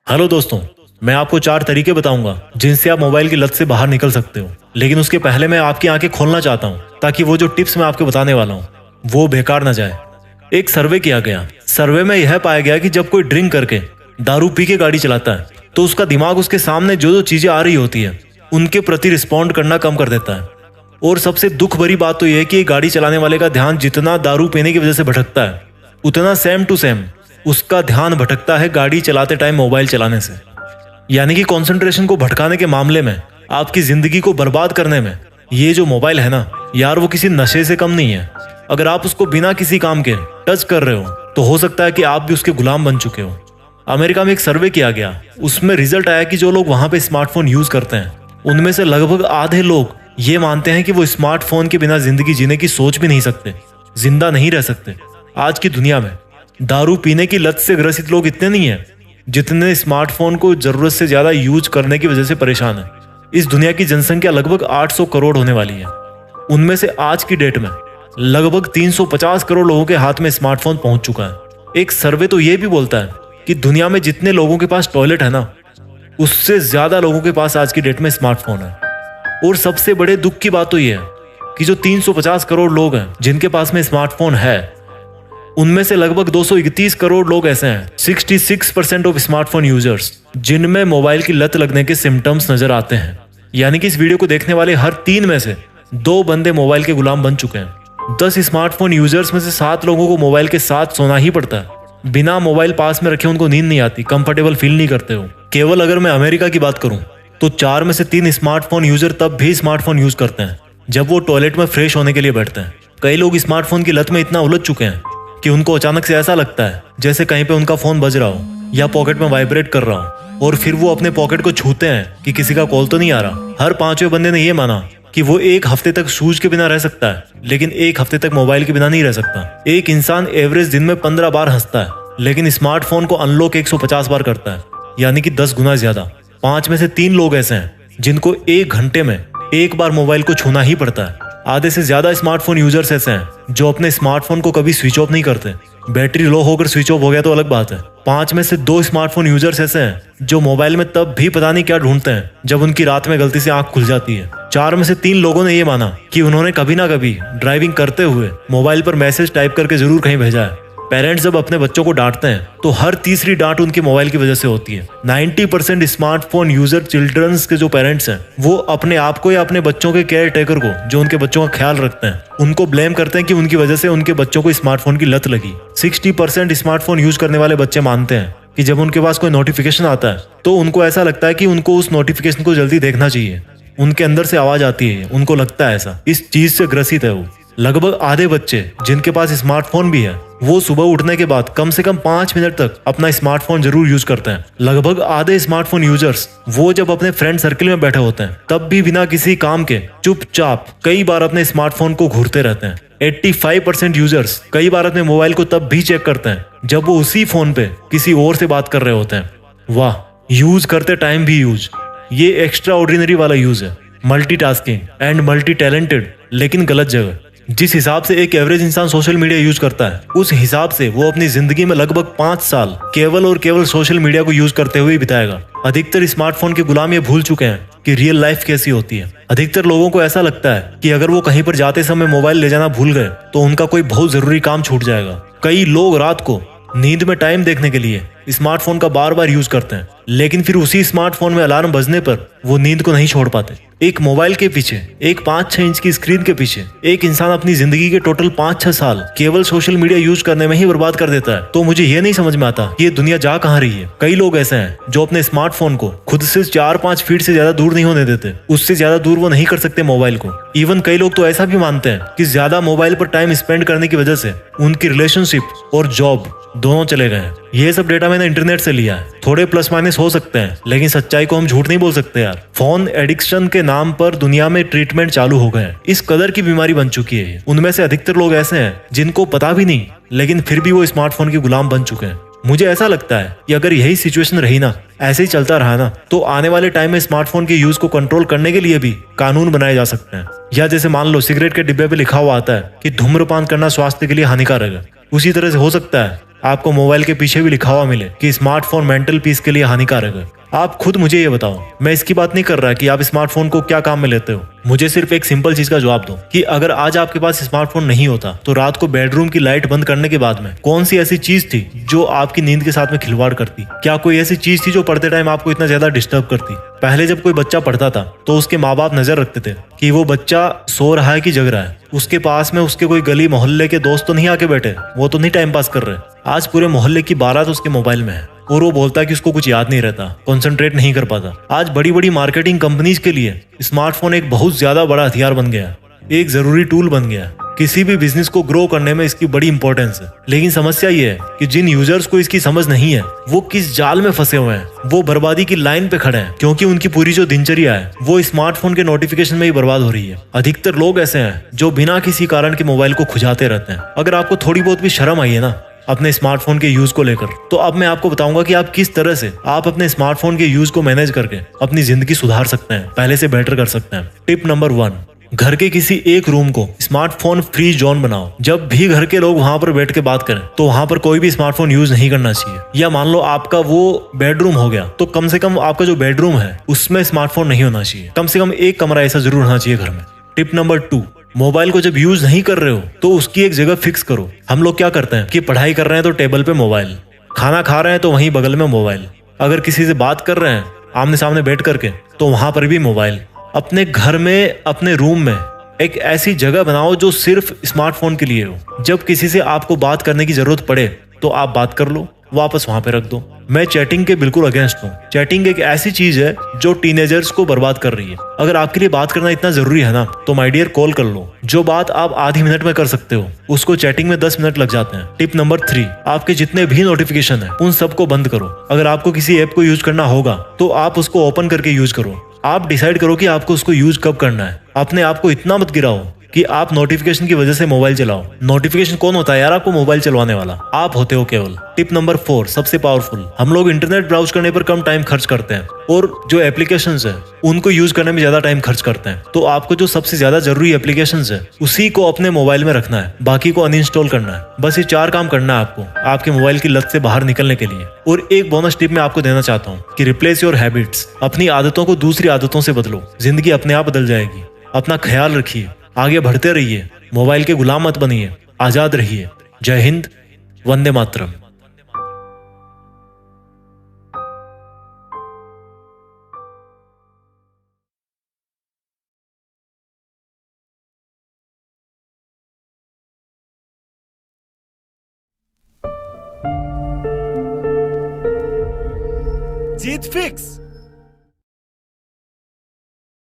Hello दोस्तों, मैं आपको 4 तरीके बताऊंगा जिनसे आप मोबाइल की लत से बाहर निकल सकते हो। लेकिन उसके पहले मैं आपकी आंखें खोलना चाहता हूं ताकि वो जो टिप्स मैं आपको बताने वाला हूं वो बेकार ना जाए। एक सर्वे किया गया। सर्वे में यह पाया गया कि जब कोई ड्रिंक करके दारू पी के गाड़ी चलाता है तो उसका दिमाग उसके सामने जो जो चीजें आ रही होती है उनके प्रति रिस्पॉन्ड करना कम कर देता है। और सबसे दुख भरी बात तो यह है कि गाड़ी चलाने वाले का ध्यान जितना दारू पीने की वजह से भटकता है उतना सेम टू सेम उसका ध्यान भटकता है गाड़ी चलाते टाइम मोबाइल चलाने से। यानी कि कंसंट्रेशन को भटकाने के मामले में, आपकी जिंदगी को बर्बाद करने में ये जो मोबाइल है ना यार, वो किसी नशे से कम नहीं है। अगर आप उसको बिना किसी काम के टच कर रहे हो तो हो सकता है कि आप भी उसके गुलाम बन चुके हो। अमेरिका में एक सर्वे किया गया, उसमें रिजल्ट आया कि जो लोग वहां पे स्मार्टफोन यूज करते हैं उनमें से लगभग आधे लोग ये मानते हैं कि वो स्मार्टफोन के बिना जिंदगी जीने की सोच भी नहीं सकते, जिंदा नहीं रह सकते। आज की दुनिया में दारू पीने की लत से ग्रसित लोग इतने नहीं है जितने स्मार्टफोन को जरूरत से ज्यादा यूज करने की वजह से परेशान है। इस दुनिया की जनसंख्या लगभग 800 करोड़ होने वाली है। उनमें से आज की डेट में लगभग 350 करोड़ लोगों के हाथ में स्मार्टफोन पहुंच चुका है। एक सर्वे तो ये भी बोलता है कि दुनिया में जितने लोगों के पास टॉयलेट है ना, उससे ज्यादा लोगों के पास आज की डेट में स्मार्टफोन है। और सबसे बड़े दुख की बात तो यह है कि जो 350 करोड़ लोग हैं जिनके पास में स्मार्टफोन है, उनमें से लगभग 231 करोड़ लोग ऐसे हैं, 66% ऑफ स्मार्टफोन यूजर्स, जिनमें मोबाइल की लत लगने के सिम्टम्स नजर आते हैं। यानी कि इस वीडियो को देखने वाले हर 3 में से 2 बंदे मोबाइल के गुलाम बन चुके हैं। 10 स्मार्टफोन यूजर्स में से 7 लोगों को मोबाइल के साथ सोना ही पड़ता है। बिना मोबाइल पास में रखे उनको नींद नहीं आती, कंफर्टेबल फील नहीं करते हो। केवल अगर मैं अमेरिका की बात करूं तो 4 में से 3 स्मार्टफोन यूजर तब भी स्मार्टफोन यूज करते हैं जब वो टॉयलेट में फ्रेश होने के लिए बैठते हैं। कई लोग स्मार्टफोन की लत में इतना उलझ चुके हैं कि उनको अचानक से ऐसा लगता है जैसे कहीं पे उनका फोन बज रहा हो या पॉकेट में वाइब्रेट कर रहा हो, और फिर वो अपने पॉकेट को छूते हैं कि किसी का कॉल तो नहीं आ रहा। हर 5वें बंदे ने ये माना कि वो 1 हफ्ते तक शूज के बिना रह सकता है, लेकिन 1 हफ्ते तक मोबाइल के बिना नहीं रह सकता। एक इंसान एवरेज दिन में 15 बार हंसता है, लेकिन स्मार्टफोन को अनलॉक 150 बार करता है, यानी कि 10 गुना ज्यादा। 5 में से 3 लोग ऐसे हैं जिनको 1 घंटे में 1 बार मोबाइल को छूना ही पड़ता है। आधे से ज्यादा स्मार्टफोन यूजर्स ऐसे हैं जो अपने स्मार्टफोन को कभी स्विच ऑफ नहीं करते। बैटरी लो होकर स्विच ऑफ हो गया तो अलग बात है। 5 में से 2 स्मार्टफोन यूजर्स ऐसे हैं जो मोबाइल में तब भी पता नहीं क्या ढूंढते हैं जब उनकी रात में गलती से आंख खुल जाती है। 4 में से 3 लोगों ने ये माना कि उन्होंने कभी ना कभी ड्राइविंग करते हुए मोबाइल पर मैसेज टाइप करके जरूर कहीं भेजा है। पेरेंट्स जब अपने बच्चों को डांटते हैं तो हर तीसरी डांट उनके मोबाइल की वजह से होती है। 90% स्मार्टफोन यूजर चिल्ड्रंस के जो पेरेंट्स हैं वो अपने आप को या अपने बच्चों के केयर टेकर को, जो उनके बच्चों का ख्याल रखते हैं, उनको ब्लेम करते हैं कि उनकी वजह से उनके बच्चों को स्मार्टफोन की लत लगी। 60% स्मार्टफोन यूज करने वाले बच्चे मानते हैं कि जब उनके पास कोई नोटिफिकेशन आता है तो उनको ऐसा लगता है कि उनको उस नोटिफिकेशन को जल्दी देखना चाहिए। उनके अंदर से आवाज आती है, उनको लगता है ऐसा, इस चीज से ग्रसित है वो। लगभग आधे बच्चे जिनके पास स्मार्टफोन भी है वो सुबह उठने के बाद कम से कम 5 मिनट तक अपना स्मार्टफोन जरूर यूज करते हैं। लगभग आधे स्मार्टफोन यूजर्स वो जब अपने फ्रेंड सर्कल में बैठे होते हैं तब भी बिना किसी काम के चुपचाप कई बार अपने स्मार्टफोन को घूरते रहते हैं। 85% यूजर्स कई बार अपने मोबाइल को तब भी चेक करते हैं जब वो उसी फोन पे किसी और से बात कर रहे होते हैं। वाह, यूज करते टाइम भी यूज, ये एक्स्ट्रा ऑर्डिनरी वाला यूज है। मल्टीटास्किंग एंड मल्टी टैलेंटेड, लेकिन गलत जगह। जिस हिसाब से एक एवरेज इंसान सोशल मीडिया यूज करता है उस हिसाब से वो अपनी जिंदगी में लगभग 5 साल केवल और केवल सोशल मीडिया को यूज करते हुए बिताएगा। अधिकतर स्मार्टफोन के गुलाम ये भूल चुके हैं कि रियल लाइफ कैसी होती है। अधिकतर लोगों को ऐसा लगता है कि अगर वो कहीं पर जाते समय मोबाइल ले जाना भूल गए तो उनका कोई बहुत जरूरी काम छूट जाएगा। कई लोग रात को नींद में टाइम देखने के लिए स्मार्टफोन का बार बार यूज करते हैं, लेकिन फिर उसी स्मार्टफोन में अलार्म बजने पर वो नींद को नहीं छोड़ पाते। एक मोबाइल के पीछे, एक 5-6 इंच की स्क्रीन के पीछे एक इंसान अपनी जिंदगी के टोटल 5-6 साल केवल सोशल मीडिया यूज करने में ही बर्बाद कर देता है। तो मुझे ये नहीं समझ में आता कि ये दुनिया जा कहाँ रही है। कई लोग ऐसे हैं जो अपने स्मार्टफोन को खुद से 4-5 फीट से ज्यादा दूर नहीं होने देते, उससे ज्यादा दूर वो नहीं कर सकते मोबाइल को। इवन कई लोग तो ऐसा भी मानते हैं कि ज्यादा मोबाइल पर टाइम स्पेंड करने की वजह से उनकी रिलेशनशिप और जॉब दोनों चले गए हैं। ये सब डेटा मैंने इंटरनेट से लिया है। थोड़े प्लस माइनस हो सकते हैं, लेकिन सच्चाई को हम झूठ नहीं बोल सकते यार। फोन एडिक्शन के नाम पर दुनिया में ट्रीटमेंट चालू हो गए हैं। इस कदर की बीमारी बन चुकी है। उनमें से अधिकतर लोग ऐसे हैं जिनको पता भी नहीं, लेकिन फिर भी वो स्मार्टफोन के गुलाम बन चुके हैं। मुझे ऐसा लगता है कि अगर यही सिचुएशन रही ना, ऐसे ही चलता रहा ना, तो आने वाले टाइम में स्मार्टफोन के यूज को कंट्रोल करने के लिए भी कानून बनाए जा सकते हैं। या जैसे मान लो सिगरेट के डिब्बे पे लिखा हुआ आता है कि धूम्रपान करना स्वास्थ्य के लिए हानिकारक है, उसी तरह से हो सकता है आपको मोबाइल के पीछे भी लिखा हुआ मिले कि स्मार्टफोन मेंटल पीस के लिए हानिकारक है। आप खुद मुझे ये बताओ, मैं इसकी बात नहीं कर रहा कि आप स्मार्टफोन को क्या काम में लेते हो। मुझे सिर्फ एक सिंपल चीज का जवाब दो कि अगर आज आपके पास स्मार्टफोन नहीं होता तो रात को बेडरूम की लाइट बंद करने के बाद में कौन सी ऐसी चीज थी जो आपकी नींद के साथ में खिलवाड़ करती? क्या कोई ऐसी चीज थी जो पढ़ते टाइम आपको इतना ज्यादा डिस्टर्ब करती? पहले जब कोई बच्चा पढ़ता था तो उसके माँ बाप नजर रखते थे कि वो बच्चा सो रहा है कि जग रहा है, उसके पास में उसके कोई गली मोहल्ले के दोस्त तो नहीं आके बैठे, वो तो नहीं टाइम पास कर रहे। आज पूरे मोहल्ले की बारात उसके मोबाइल में है और वो बोलता है कि उसको कुछ याद नहीं रहता, कंसंट्रेट नहीं कर पाता। आज बड़ी बड़ी मार्केटिंग कंपनीज के लिए स्मार्टफोन एक बहुत ज्यादा बड़ा हथियार बन गया, एक जरूरी टूल बन गया। किसी भी बिजनेस को ग्रो करने में इसकी बड़ी इंपॉर्टेंस है। लेकिन समस्या ये है कि जिन यूजर्स को इसकी समझ नहीं है वो किस जाल में फंसे हुए हैं, वो बर्बादी की लाइन पे खड़े हैं, क्योंकि उनकी पूरी जो दिनचर्या है वो स्मार्टफोन के नोटिफिकेशन में ही बर्बाद हो रही है। अधिकतर लोग ऐसे हैं जो बिना किसी कारण के मोबाइल को खुजाते रहते हैं। अगर आपको थोड़ी बहुत भी शर्म आई है ना अपने स्मार्टफोन के यूज को लेकर, तो अब मैं आपको बताऊंगा कि आप किस तरह से आप अपने स्मार्टफोन के यूज को मैनेज करके अपनी जिंदगी सुधार सकते हैं, पहले से बेटर कर सकते हैं। टिप नंबर 1, घर के किसी एक रूम को स्मार्टफोन फ्री जोन बनाओ। जब भी घर के लोग वहां पर बैठ के बात करें तो वहां पर कोई भी स्मार्टफोन यूज नहीं करना चाहिए। या मान लो आपका वो बेडरूम हो गया तो कम से कम आपका जो बेडरूम है उसमें स्मार्टफोन नहीं होना चाहिए। कम से कम एक कमरा ऐसा जरूर होना चाहिए घर में। टिप नंबर 2, मोबाइल को जब यूज नहीं कर रहे हो तो उसकी एक जगह फिक्स करो। हम लोग क्या करते हैं कि पढ़ाई कर रहे हैं तो टेबल पे मोबाइल, खाना खा रहे हैं तो वहीं बगल में मोबाइल, अगर किसी से बात कर रहे हैं आमने सामने बैठ करके तो वहां पर भी मोबाइल। अपने घर में अपने रूम में एक ऐसी जगह बनाओ जो सिर्फ स्मार्टफोन के लिए हो। जब किसी से आपको बात करने की जरूरत पड़े तो आप बात कर लो, वापस वहां पे रख दो। मैं चैटिंग के बिल्कुल अगेंस्ट हूँ। चैटिंग एक ऐसी चीज है जो टीनेजर्स को बर्बाद कर रही है। अगर आपके लिए बात करना इतना जरूरी है ना तो माय डियर कॉल कर लो। जो बात आप आधी मिनट में कर सकते हो उसको चैटिंग में 10 मिनट लग जाते हैं। टिप नंबर 3, आपके जितने भी नोटिफिकेशन है उन सबको बंद करो। अगर आपको किसी ऐप को यूज करना होगा तो आप उसको ओपन करके यूज करो। आप डिसाइड करो कि आपको उसको यूज कब करना है। अपने आप को इतना मत गिराओ कि आप नोटिफिकेशन की वजह से मोबाइल चलाओ। नोटिफिकेशन कौन होता है यार आपको मोबाइल चलवाने वाला? आप होते हो केवल। टिप नंबर 4, सबसे पावरफुल, हम लोग इंटरनेट ब्राउज करने पर कम टाइम खर्च करते हैं और जो एप्लीकेशंस है उनको यूज करने में ज्यादा टाइम खर्च करते हैं। तो आपको जो सबसे ज्यादा जरूरी एप्लीकेशंस है उसी को अपने मोबाइल में रखना है, बाकी को अनइंस्टॉल करना है। बस ये 4 काम करना है आपको आपके मोबाइल की लत से बाहर निकलने के लिए। और एक बोनस टिप मैं आपको देना चाहता हूँ कि रिप्लेस योर हैबिट्स। अपनी आदतों को दूसरी आदतों से बदलो, जिंदगी अपने आप बदल जाएगी। अपना ख्याल रखिए, आगे बढ़ते रहिए, मोबाइल के गुलाम मत बनिए, आजाद रहिए। जय हिंद, वंदे मातरम। जीत फिक्स।